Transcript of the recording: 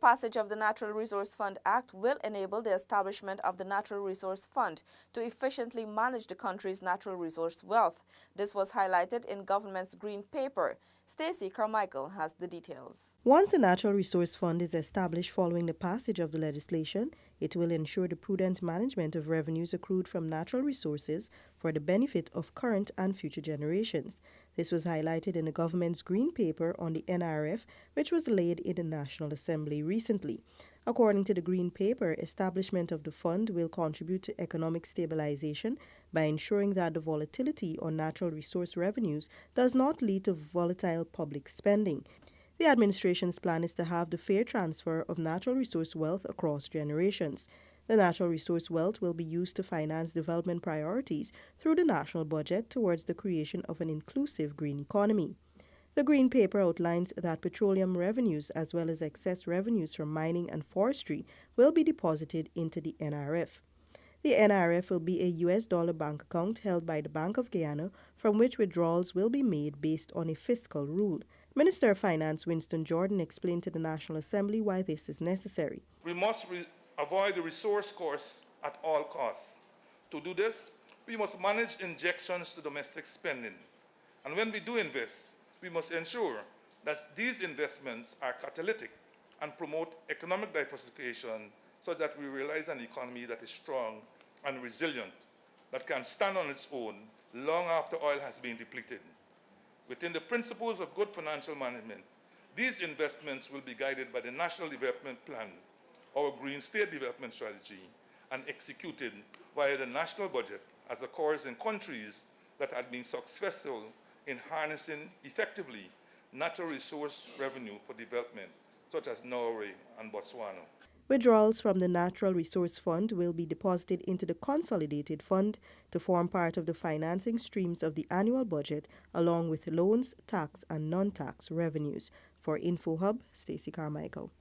passage of the Natural Resource Fund Act will enable the establishment of the Natural Resource Fund to efficiently manage the country's natural resource wealth. This was highlighted in government's Green Paper. STACY Carmichael has the details. Once the Natural Resource Fund is established following the passage of the legislation, it will ensure the prudent management of revenues accrued from natural resources for the benefit of current and future generations. This was highlighted in the government's Green Paper on the NRF, which was laid in the National Assembly recently. According to the Green Paper, establishment of the fund will contribute to economic stabilization by ensuring that the volatility on natural resource revenues does not lead to volatile public spending. The administration's plan is to have the fair transfer of natural resource wealth across generations. The natural resource wealth will be used to finance development priorities through the national budget towards the creation of an inclusive green economy. The Green Paper outlines that petroleum revenues as well as excess revenues from mining and forestry will be deposited into the NRF. The NRF will be a US dollar bank account held by the Bank of Guyana, from which withdrawals will be made based on a fiscal rule. Minister of Finance Winston explained to the National Assembly why this is necessary. We must avoid the resource course at all costs. To do this, we must manage injections to domestic spending. And when we do invest, we must ensure that these investments are catalytic and promote economic diversification so that we realize an economy that is strong and resilient, that can stand on its own long after oil has been depleted. Within the principles of good financial management, these investments will be guided by the National Development Plan, our Green State Development Strategy, and executed via the national budget, as occurs in countries that have been successful in harnessing effectively natural resource revenue for development, such as Norway and Botswana. Withdrawals from the Natural Resource Fund will be deposited into the Consolidated Fund to form part of the financing streams of the annual budget, along with loans, tax, and non-tax revenues. For InfoHub, STACY Carmichael.